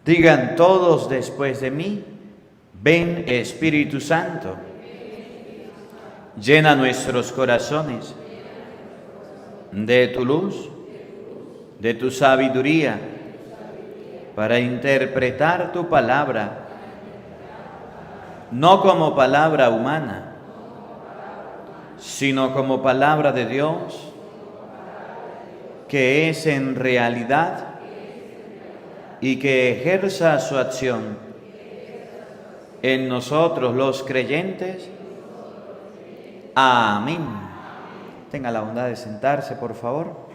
Digan todos después de mí, ven Espíritu Santo, llena nuestros corazones de tu luz, de tu sabiduría, para interpretar tu palabra, no como palabra humana, sino como palabra de Dios, que es en realidad y que ejerza su acción en nosotros los creyentes. Amén. Tenga la bondad de sentarse, por favor.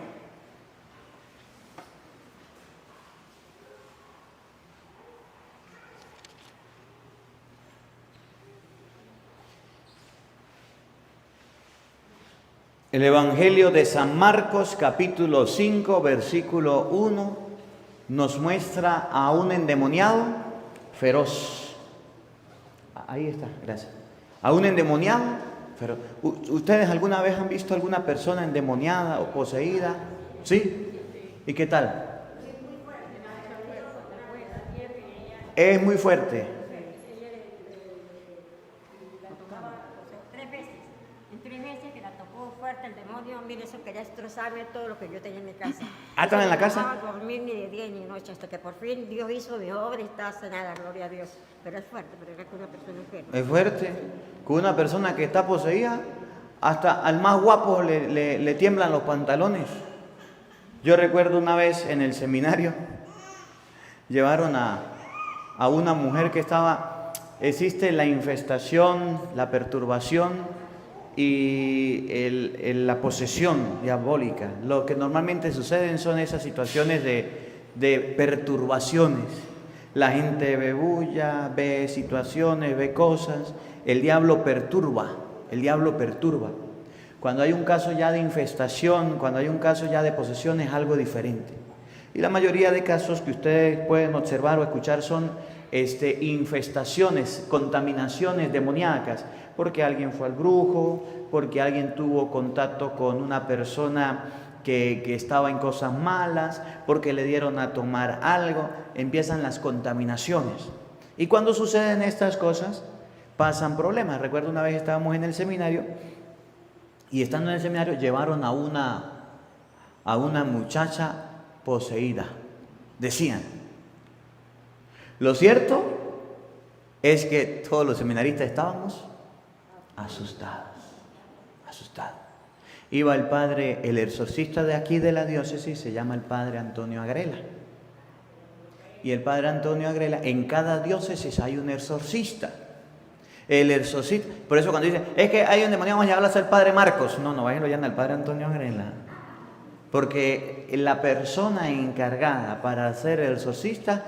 El Evangelio de San Marcos, capítulo 5, versículo 1, nos muestra a un endemoniado feroz. Ahí está, gracias. A un endemoniado feroz. ¿Ustedes alguna vez han visto alguna persona endemoniada o poseída? ¿Sí? ¿Y qué tal? Es muy fuerte. El demonio, mire, eso quería destrozarme todo lo que yo tenía en mi casa. ¿Están en la casa? No podía dormir ni de día ni de noche, hasta que por fin Dios hizo mi obra y está sanada, gloria a Dios. Pero es fuerte, pero era con una persona enferma. Es fuerte. Con una persona que está poseída, hasta al más guapo le tiemblan los pantalones. Yo recuerdo una vez en el seminario, llevaron a una mujer que estaba, existe la infestación, la perturbación y la posesión diabólica. Lo que normalmente suceden son esas situaciones de perturbaciones. La gente ve bulla, ve situaciones, ve cosas. El diablo perturba, el diablo perturba. Cuando hay un caso ya de infestación, cuando hay un caso ya de posesión, es algo diferente. Y la mayoría de casos que ustedes pueden observar o escuchar son infestaciones, contaminaciones demoníacas, porque alguien fue al brujo, porque alguien tuvo contacto con una persona que estaba en cosas malas, porque le dieron a tomar algo, empiezan las contaminaciones. Y cuando suceden estas cosas, pasan problemas. Recuerdo una vez estábamos en el seminario, y estando en el seminario llevaron a una muchacha poseída. Decían, lo cierto es que todos los seminaristas estábamos asustados. Iba el padre, el exorcista de aquí de la diócesis, se llama el padre Antonio Agrela. Y el padre Antonio Agrela, en cada diócesis hay un exorcista. El exorcista, por eso cuando dicen, es que hay un demonio, vamos a llevarlo a ser el padre Marcos. No, vayan, lo llaman al padre Antonio Agrela. Porque la persona encargada para hacer el exorcista,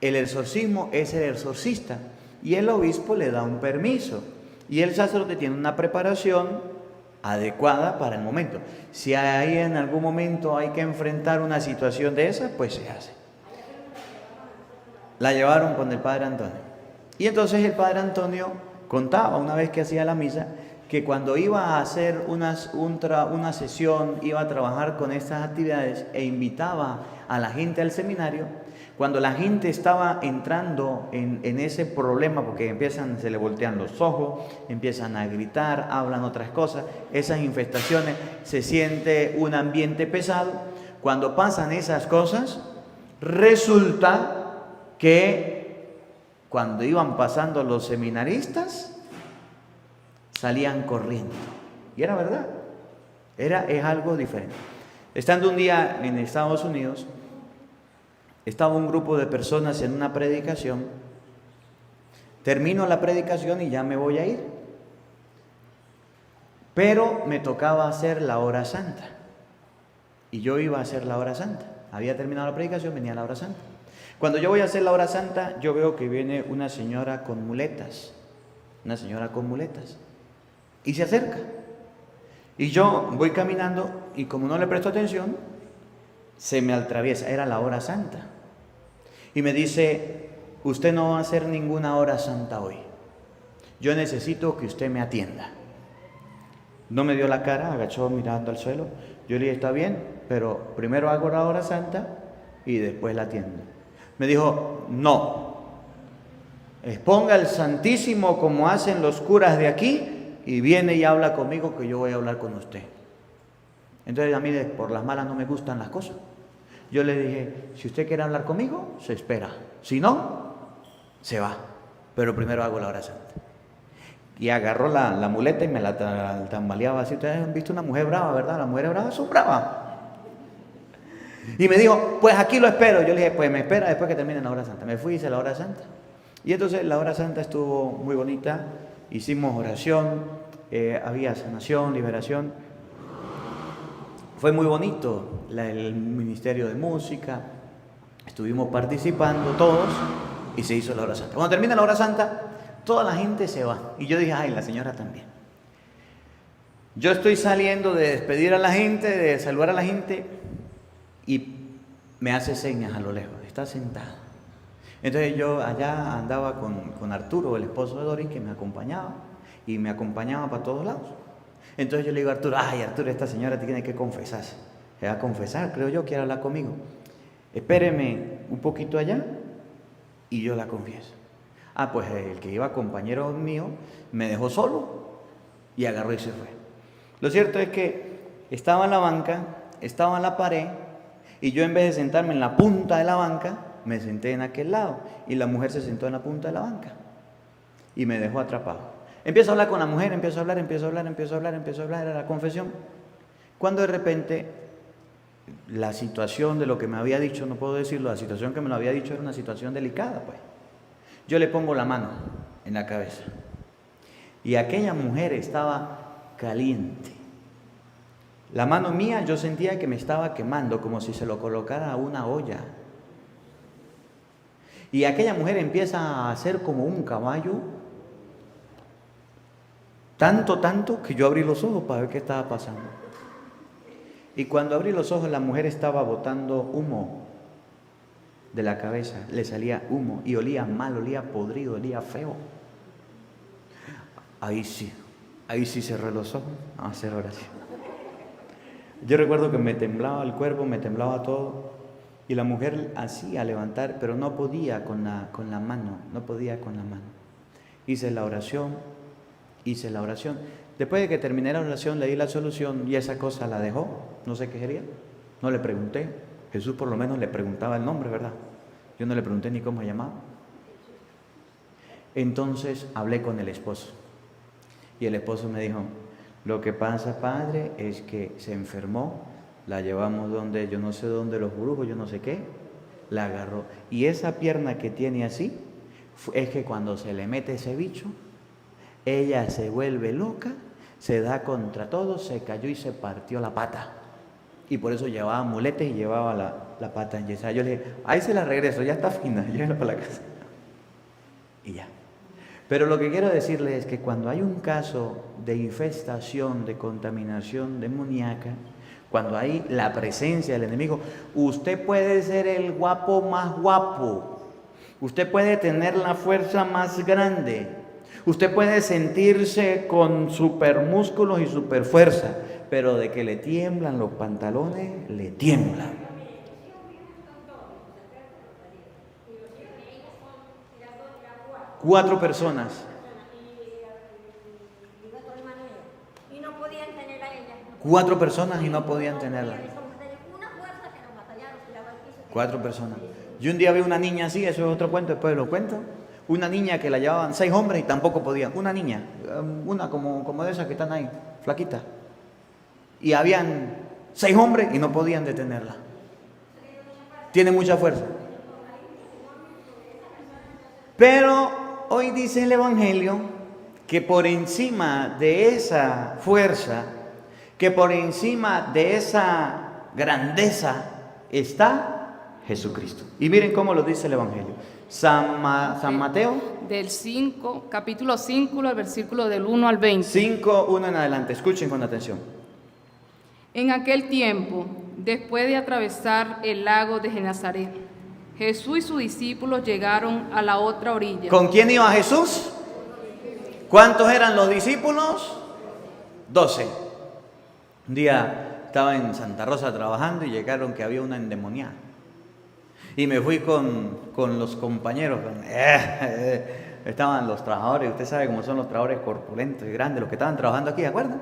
el exorcismo es el exorcista. Y el obispo le da un permiso. Y el sacerdote tiene una preparación adecuada para el momento. Si ahí en algún momento hay que enfrentar una situación de esa, pues se hace. La llevaron con el padre Antonio. Y entonces el padre Antonio contaba una vez que hacía la misa que cuando iba a hacer una sesión, iba a trabajar con estas actividades e invitaba a la gente al seminario. Cuando la gente estaba entrando en ese problema, porque se le voltean los ojos, empiezan a gritar, hablan otras cosas, esas infestaciones, se siente un ambiente pesado. Cuando pasan esas cosas, resulta que cuando iban pasando los seminaristas, salían corriendo. Y era verdad, es algo diferente. Estando un día en Estados Unidos, estaba un grupo de personas en una predicación. Termino la predicación y ya me voy a ir. Pero me tocaba hacer la hora santa. Y yo iba a hacer la hora santa. Había terminado la predicación, venía la hora santa. Cuando yo voy a hacer la hora santa, yo veo que viene una señora con muletas. Una señora con muletas. Y se acerca. Y yo voy caminando y como no le presto atención, se me atraviesa. Era la hora santa. Y me dice, usted no va a hacer ninguna hora santa hoy. Yo necesito que usted me atienda. No me dio la cara, agachó mirando al suelo. Yo le dije, está bien, pero primero hago la hora santa y después la atiendo. Me dijo, no, exponga el Santísimo como hacen los curas de aquí y viene y habla conmigo que yo voy a hablar con usted. Entonces a mí por las malas no me gustan las cosas. Yo le dije, si usted quiere hablar conmigo, se espera. Si no, se va. Pero primero hago la hora santa. Y agarró la muleta y me la tambaleaba así. Ustedes han visto una mujer brava, ¿verdad? Las mujeres bravas son bravas. Y me dijo, pues aquí lo espero. Yo le dije, pues me espera después que termine la hora santa. Me fui y hice la hora santa. Y entonces la hora santa estuvo muy bonita. Hicimos oración, había sanación, liberación. Fue muy bonito el ministerio de música. Estuvimos participando todos y se hizo la hora santa. Cuando termina la hora santa, toda la gente se va. Y yo dije, ay, la señora también. Yo estoy saliendo de despedir a la gente, de saludar a la gente, y me hace señas a lo lejos, está sentado. Entonces yo allá andaba con Arturo, el esposo de Doris, que me acompañaba, y me acompañaba para todos lados. Entonces yo le digo a Arturo, ay Arturo, esta señora tiene que confesarse. Se va a confesar, creo yo, quiere hablar conmigo. Espéreme un poquito allá y yo la confieso. Ah, pues el que iba compañero mío me dejó solo y agarró y se fue. Lo cierto es que estaba en la banca, estaba en la pared, y yo en vez de sentarme en la punta de la banca, me senté en aquel lado, y la mujer se sentó en la punta de la banca y me dejó atrapado. Empiezo a hablar con la mujer, empiezo a hablar, era la confesión. Cuando de repente la situación de lo que me había dicho, no puedo decirlo, la situación que me lo había dicho era una situación delicada, pues. Yo le pongo la mano en la cabeza y aquella mujer estaba caliente. La mano mía yo sentía que me estaba quemando, como si se lo colocara a una olla. Y aquella mujer empieza a hacer como un caballo, tanto que yo abrí los ojos para ver qué estaba pasando. Y cuando abrí los ojos, la mujer estaba botando humo de la cabeza, le salía humo y olía mal, olía podrido, olía feo. Ahí sí cerré los ojos a hacer oración. Yo recuerdo que me temblaba el cuerpo, me temblaba todo, y la mujer hacía levantar, pero no podía con la mano, no podía con la mano. Hice la oración. Después de que terminé la oración, le di la solución y esa cosa la dejó, no sé qué sería, no le pregunté. Jesús por lo menos le preguntaba el nombre, ¿verdad? Yo no le pregunté ni cómo se llamaba. Entonces hablé con el esposo y el esposo me dijo, lo que pasa, padre, es que se enfermó, la llevamos donde, yo no sé dónde, los brujos, yo no sé qué, la agarró. Y esa pierna que tiene así, es que cuando se le mete ese bicho, ella se vuelve loca, se da contra todo, se cayó y se partió la pata. Y por eso llevaba muletes y llevaba la pata enyesada. Yo le dije, ahí se la regreso, ya está fina, llévela para la casa. Y ya. Pero lo que quiero decirles es que cuando hay un caso de infestación, de contaminación demoníaca, cuando hay la presencia del enemigo, usted puede ser el guapo más guapo, usted puede tener la fuerza más grande, usted puede sentirse con super músculos y super fuerza, pero de que le tiemblan los pantalones, le tiemblan. Cuatro personas. Cuatro personas y no podían tenerla. Cuatro personas. Yo un día vi una niña así, eso es otro cuento, después lo cuento. Una niña que la llevaban 6 hombres y tampoco podían. Una niña, una como de esas que están ahí, flaquita. Y habían 6 hombres y no podían detenerla. Tiene mucha fuerza. Pero hoy dice el Evangelio que por encima de esa fuerza, que por encima de esa grandeza está Jesucristo. Y miren cómo lo dice el Evangelio. San Mateo. Capítulo 5, el versículo del 1 al 20. 5, 1 en adelante. Escuchen con atención. En aquel tiempo, después de atravesar el lago de Genezaret, Jesús y sus discípulos llegaron a la otra orilla. ¿Con quién iba Jesús? ¿Cuántos eran los discípulos? 12. Un día estaba en Santa Rosa trabajando y llegaron que había una endemoniada. Y me fui con los compañeros. Estaban los trabajadores, usted sabe cómo son los trabajadores corpulentos y grandes, los que estaban trabajando aquí, ¿de acuerdo?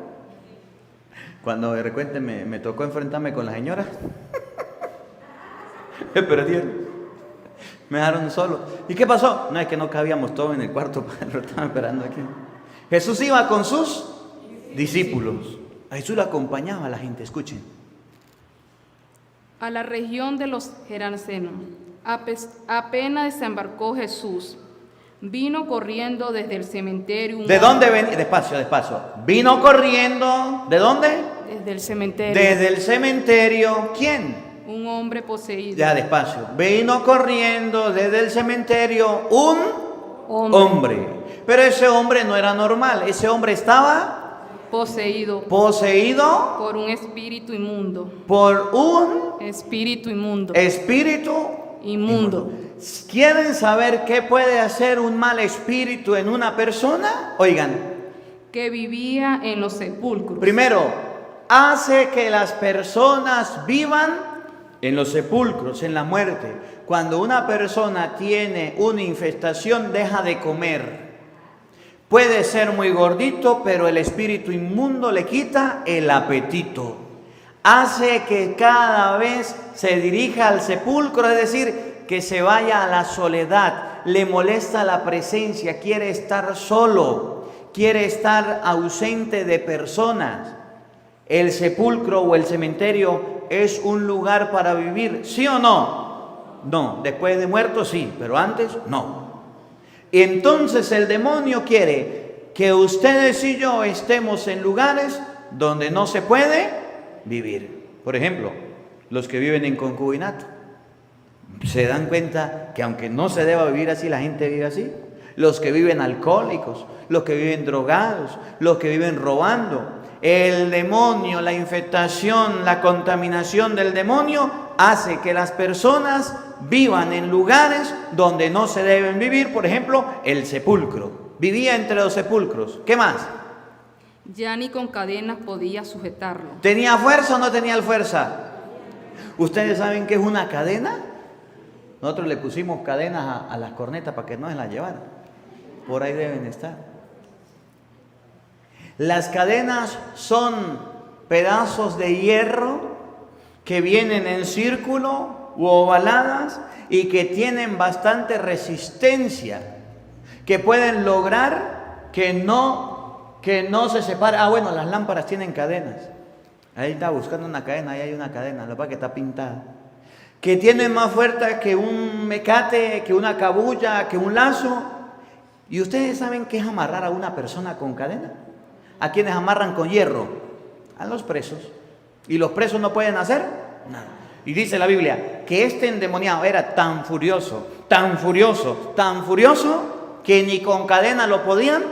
Cuando de repente me tocó enfrentarme con las señoras, me perdieron, me dejaron solo. ¿Y qué pasó? No, es que no cabíamos todos en el cuarto, lo estaban esperando aquí. Jesús iba con sus discípulos. A Jesús lo acompañaba a la gente, escuchen. A la región de los Gerasenos. Apenas desembarcó Jesús, vino corriendo desde el cementerio. ¿De dónde venía? Despacio, despacio. Vino corriendo, ¿de dónde? Desde el cementerio. Desde el cementerio. ¿Quién? Un hombre poseído. Ya, despacio. Vino corriendo desde el cementerio un hombre. Pero ese hombre no era normal. Ese hombre estaba poseído por un espíritu inmundo. Por un espíritu inmundo. Espíritu inmundo. ¿Quieren saber qué puede hacer un mal espíritu en una persona? Oigan. Que vivía en los sepulcros. Primero, hace que las personas vivan en los sepulcros, en la muerte. Cuando una persona tiene una infestación, deja de comer. Puede ser muy gordito, pero el espíritu inmundo le quita el apetito. Hace que cada vez se dirija al sepulcro, es decir, que se vaya a la soledad. Le molesta la presencia, quiere estar solo, quiere estar ausente de personas. El sepulcro o el cementerio es un lugar para vivir, ¿sí o no? No, después de muerto sí, pero antes no. Y entonces el demonio quiere que ustedes y yo estemos en lugares donde no se puede vivir. Por ejemplo, los que viven en concubinato. ¿Se dan cuenta que aunque no se deba vivir así, la gente vive así? Los que viven alcohólicos, los que viven drogados, los que viven robando. El demonio, la infestación, la contaminación del demonio hace que las personas vivan en lugares donde no se deben vivir. Por ejemplo, el sepulcro. Vivía entre los sepulcros. ¿Qué más? Ya ni con cadenas podía sujetarlo. ¿Tenía fuerza o no tenía fuerza? ¿Ustedes saben qué es una cadena? Nosotros le pusimos cadenas a las cornetas para que no se las llevaran. Por ahí deben estar. Las cadenas son pedazos de hierro que vienen en círculo u ovaladas y que tienen bastante resistencia, que pueden lograr que no se separe. Ah, bueno, las lámparas tienen cadenas. Ahí está buscando una cadena, ahí hay una cadena, la verdad que está pintada. Que tiene más fuerza que un mecate, que una cabulla, que un lazo. ¿Y ustedes saben qué es amarrar a una persona con cadena? ¿A quienes amarran con hierro? A los presos. ¿Y los presos no pueden hacer nada? Y dice la Biblia que este endemoniado era tan furioso, tan furioso, tan furioso, que ni con cadena lo podían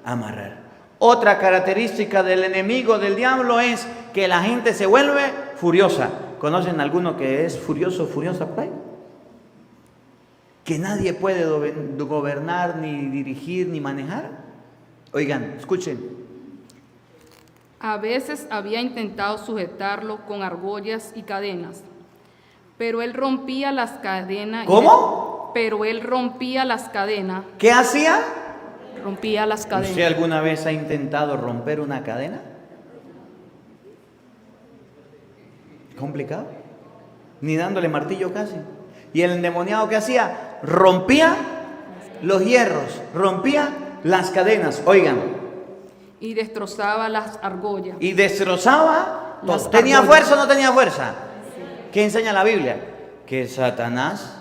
amarrar. Otra característica del enemigo, del diablo, es que la gente se vuelve furiosa. ¿Conocen alguno que es furioso, furiosa por ahí? Que nadie puede gobernar, ni dirigir, ni manejar. Oigan, escuchen. A veces había intentado sujetarlo con argollas y cadenas, pero él rompía las cadenas. ¿Cómo? Pero él rompía las cadenas. ¿Qué hacía? Rompía las cadenas. ¿Usted alguna vez ha intentado romper una cadena? ¿Complicado? Ni dándole martillo casi. ¿Y el endemoniado qué hacía? Rompía los hierros, rompía las cadenas. Oigan. Y destrozaba las argollas. Y destrozaba todo. ¿Tenía argollas. fuerza o no tenía fuerza? Sí. ¿Qué enseña la Biblia? Que Satanás,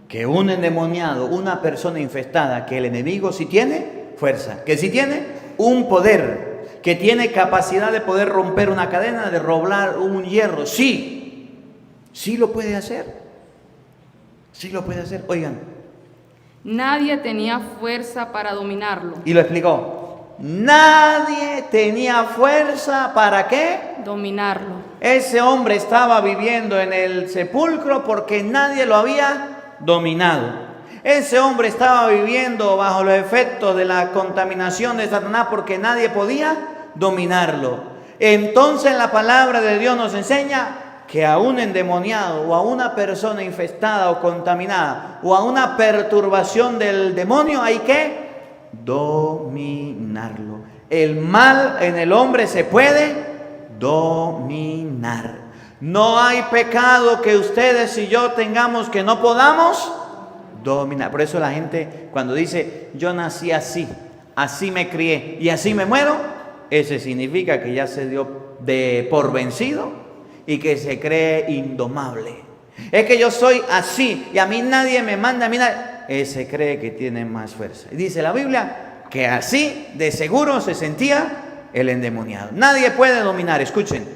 que un endemoniado, una persona infestada, que el enemigo sí tiene fuerza, que sí tiene un poder, que tiene capacidad de poder romper una cadena, de roblar un hierro. Sí, sí lo puede hacer. Sí lo puede hacer. Oigan. Nadie tenía fuerza para dominarlo. Y lo explicó. Nadie tenía fuerza, ¿para qué? Dominarlo. Ese hombre estaba viviendo en el sepulcro porque nadie lo había dominado. Ese hombre estaba viviendo bajo los efectos de la contaminación de Satanás porque nadie podía dominarlo. Entonces la palabra de Dios nos enseña que a un endemoniado o a una persona infestada o contaminada o a una perturbación del demonio hay que dominarlo. El mal en el hombre se puede dominar. No hay pecado que ustedes y yo tengamos que no podamos dominar. Por eso la gente cuando dice yo nací así, así me crié y así me muero, ese significa que ya se dio por vencido y que se cree indomable. Es que yo soy así y a mí nadie me manda, a mí nadie. Ese cree que tiene más fuerza. Y dice la Biblia que así de seguro se sentía el endemoniado. Nadie puede dominar, escuchen.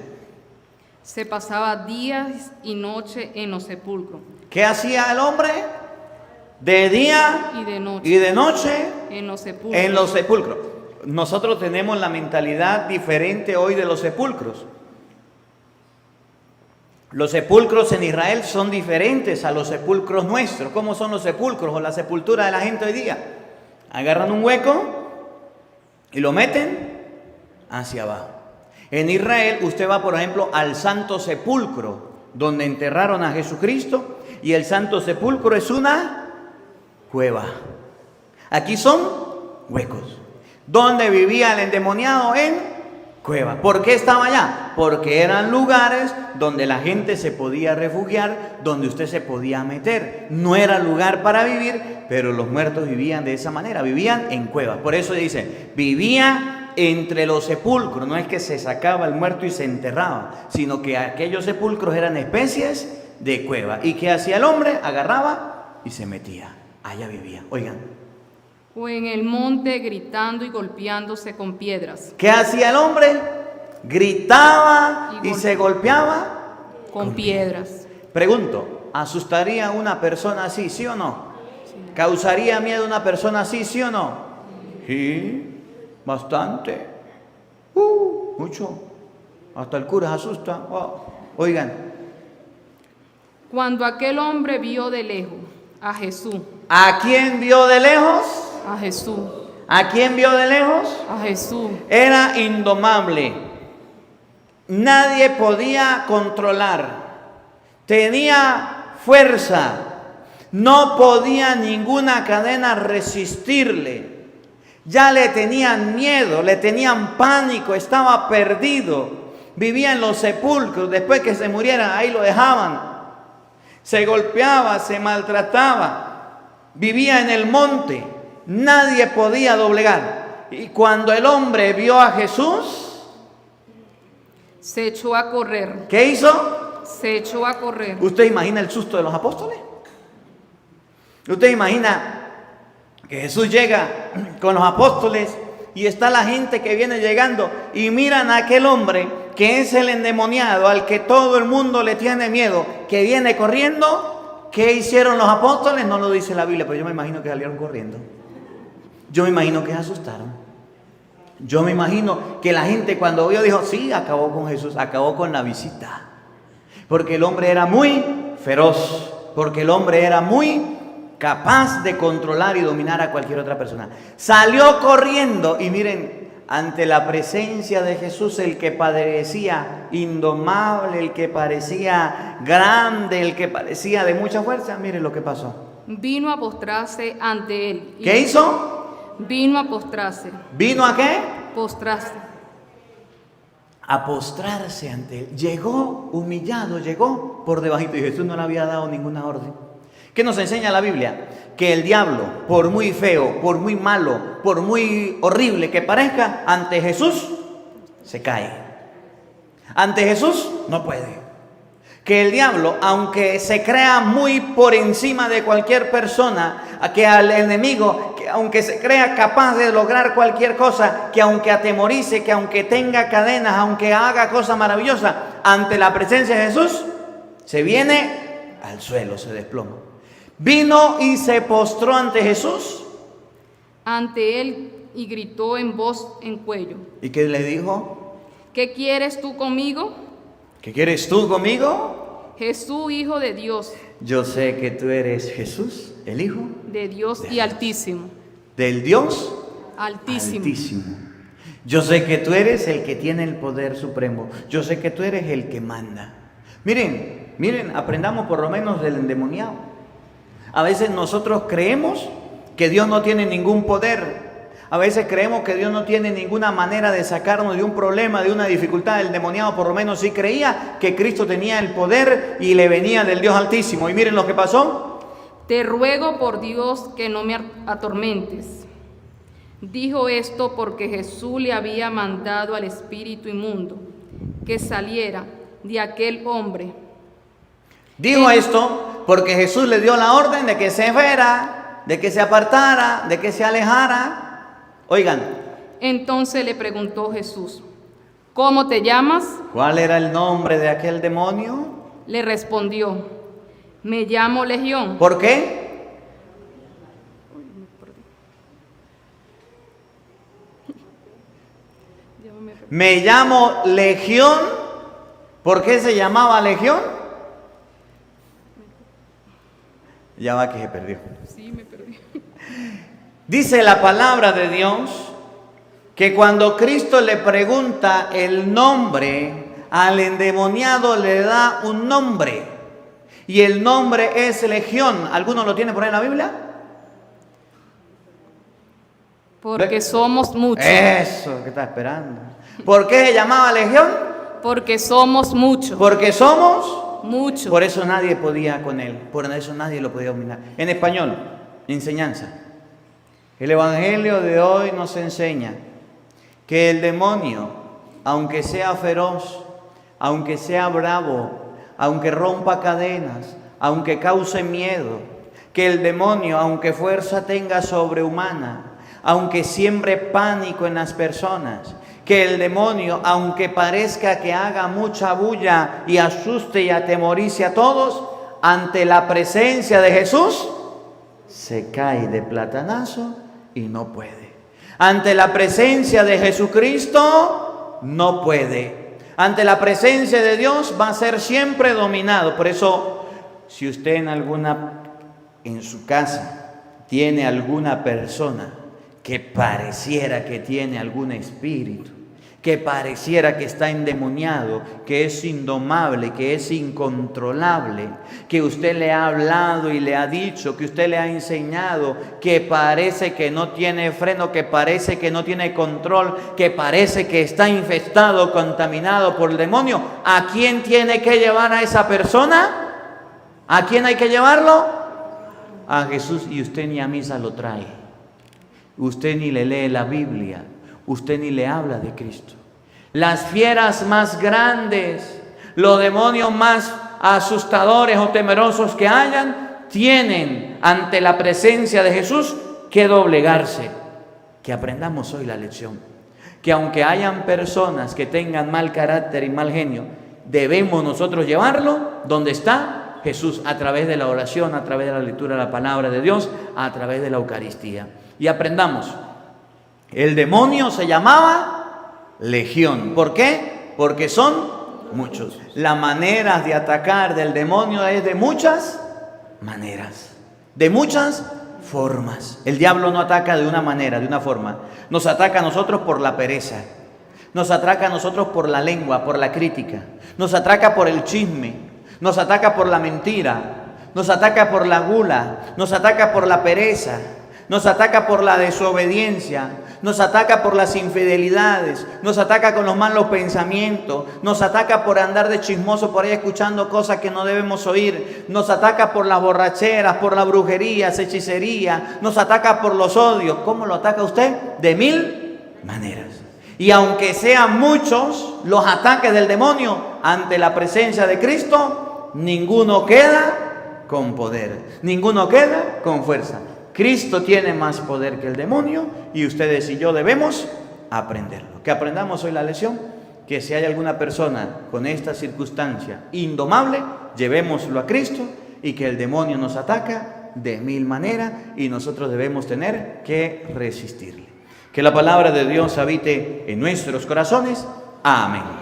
Se pasaba días y noche en los sepulcros. ¿Qué hacía el hombre? De día y de noche en los sepulcros. En los sepulcros. Nosotros tenemos la mentalidad diferente hoy de los sepulcros. Los sepulcros en Israel son diferentes a los sepulcros nuestros. ¿Cómo son los sepulcros o la sepultura de la gente hoy día? Agarran un hueco y lo meten hacia abajo. En Israel usted va, por ejemplo, al Santo Sepulcro, donde enterraron a Jesucristo, y el Santo Sepulcro es una cueva. Aquí son huecos. ¿Dónde vivía el endemoniado? En cueva. ¿Por qué estaba allá? Porque eran lugares donde la gente se podía refugiar, donde usted se podía meter. No era lugar para vivir, pero los muertos vivían de esa manera, vivían en cuevas. Por eso dice, vivía entre los sepulcros. No es que se sacaba el muerto y se enterraba, sino que aquellos sepulcros eran especies de cueva. ¿Y qué hacía el hombre? Agarraba y se metía. Allá vivía. Oigan. O en el monte gritando y golpeándose con piedras. ¿Qué hacía el hombre? Gritaba y se golpeaba con piedras. Pregunto, ¿asustaría a una persona así, sí o no? Sí. ¿Causaría miedo a una persona así, sí o no? Sí, bastante. Mucho. Hasta el cura se asusta. Wow. Oigan. Cuando aquel hombre vio de lejos a Jesús. ¿A quién vio de lejos? A Jesús. ¿A quién vio de lejos? A Jesús. Era indomable. Nadie podía controlar. Tenía fuerza. No podía ninguna cadena resistirle. Ya le tenían miedo, le tenían pánico, estaba perdido. Vivía en los sepulcros. Después que se muriera, ahí lo dejaban. Se golpeaba, se maltrataba. Vivía en el monte. Nadie podía doblegar. Y cuando el hombre vio a Jesús, se echó a correr. ¿Qué hizo? Se echó a correr. ¿Usted imagina el susto de los apóstoles? ¿Usted imagina que Jesús llega con los apóstoles y está la gente que viene llegando y miran a aquel hombre que es el endemoniado, al que todo el mundo le tiene miedo, que viene corriendo? ¿Qué hicieron los apóstoles? No lo dice la Biblia, pero yo me imagino que salieron corriendo. Yo me imagino que se asustaron. Yo me imagino que la gente cuando vio dijo, sí, acabó con Jesús, acabó con la visita. Porque el hombre era muy feroz, porque el hombre era muy capaz de controlar y dominar a cualquier otra persona. Salió corriendo y miren, ante la presencia de Jesús, el que parecía indomable, el que parecía grande, el que parecía de mucha fuerza, miren lo que pasó. Vino a postrarse ante él. ¿Qué hizo? Vino a postrarse. ¿Vino a qué? Postrarse. A postrarse ante él. Llegó humillado, llegó por debajito y Jesús no le había dado ninguna orden. ¿Qué nos enseña la Biblia? Que el diablo, por muy feo, por muy malo, por muy horrible que parezca, ante Jesús se cae. Ante Jesús no puede. Que el diablo, aunque se crea muy por encima de cualquier persona, que al enemigo, que aunque se crea capaz de lograr cualquier cosa, que aunque atemorice, que aunque tenga cadenas, aunque haga cosas maravillosas, ante la presencia de Jesús, se viene al suelo, se desploma. Vino y se postró ante Jesús. Ante él y gritó en voz en cuello. ¿Y qué le dijo? ¿Qué quieres tú conmigo? ¿Qué quieres tú conmigo? Jesús, Hijo de Dios. Yo sé que tú eres Jesús, el Hijo de Dios y Altísimo. Del Dios Altísimo. Yo sé que tú eres el que tiene el poder supremo. Yo sé que tú eres el que manda. Miren, aprendamos por lo menos del endemoniado. A veces nosotros creemos que Dios no tiene ningún poder. A veces creemos que Dios no tiene ninguna manera de sacarnos de un problema, de una dificultad. El endemoniado por lo menos sí creía que Cristo tenía el poder y le venía del Dios Altísimo. Y miren lo que pasó. Te ruego por Dios que no me atormentes. Dijo esto porque Jesús le había mandado al espíritu inmundo que saliera de aquel hombre. Dijo esto porque Jesús le dio la orden de que se fuera, de que se apartara, de que se alejara. Oigan. Entonces le preguntó Jesús, ¿cómo te llamas? ¿Cuál era el nombre de aquel demonio? Le respondió, me llamo Legión. ¿Por qué? Me llamo Legión. ¿Por qué se llamaba Legión? Ya va que se perdió. Sí, me perdí. Dice la palabra de Dios que cuando Cristo le pregunta el nombre, al endemoniado le da un nombre. Y el nombre es Legión. ¿Alguno lo tiene por ahí en la Biblia? Porque somos muchos. Eso que está esperando. ¿Por qué se llamaba Legión? Porque somos muchos. Porque somos muchos. Por eso nadie podía con él. Por eso nadie lo podía dominar. En español, enseñanza. El Evangelio de hoy nos enseña que el demonio, aunque sea feroz, aunque sea bravo, aunque rompa cadenas, aunque cause miedo, que el demonio, aunque fuerza tenga sobrehumana, aunque siembre pánico en las personas, que el demonio, aunque parezca que haga mucha bulla y asuste y atemorice a todos, ante la presencia de Jesús, se cae de platanazo y no puede. Ante la presencia de Jesucristo, no puede. Ante la presencia de Dios va a ser siempre dominado. Por eso, si usted en su casa tiene alguna persona que pareciera que tiene algún espíritu, que pareciera que está endemoniado, que es indomable, que es incontrolable, que usted le ha hablado y le ha dicho, que usted le ha enseñado, que parece que no tiene freno, que parece que no tiene control, que parece que está infestado, contaminado por el demonio, ¿a quién tiene que llevar a esa persona? ¿A quién hay que llevarlo? A Jesús. Y usted ni a misa lo trae. Usted ni le lee la Biblia. Usted ni le habla de Cristo. Las fieras más grandes, los demonios más asustadores o temerosos que hayan, tienen ante la presencia de Jesús que doblegarse. Que aprendamos hoy la lección. Que aunque hayan personas que tengan mal carácter y mal genio, debemos nosotros llevarlo donde está Jesús, a través de la oración, a través de la lectura de la palabra de Dios, a través de la Eucaristía. Y aprendamos. El demonio se llamaba Legión. ¿Por qué? Porque son muchos. Las maneras de atacar del demonio es de muchas maneras, de muchas formas. El diablo no ataca de una manera, de una forma. Nos ataca a nosotros por la pereza. Nos ataca a nosotros por la lengua, por la crítica. Nos ataca por el chisme. Nos ataca por la mentira. Nos ataca por la gula. Nos ataca por la pereza. Nos ataca por la desobediencia, nos ataca por las infidelidades, nos ataca con los malos pensamientos, nos ataca por andar de chismoso por ahí escuchando cosas que no debemos oír, nos ataca por las borracheras, por la brujería, hechicería, nos ataca por los odios. ¿Cómo lo ataca usted? De 1000 maneras. Y aunque sean muchos los ataques del demonio, ante la presencia de Cristo, ninguno queda con poder, ninguno queda con fuerza. Cristo tiene más poder que el demonio y ustedes y yo debemos aprenderlo. Que aprendamos hoy la lección, que si hay alguna persona con esta circunstancia indomable, llevémoslo a Cristo, y que el demonio nos ataca de 1000 maneras y nosotros debemos tener que resistirle. Que la palabra de Dios habite en nuestros corazones. Amén.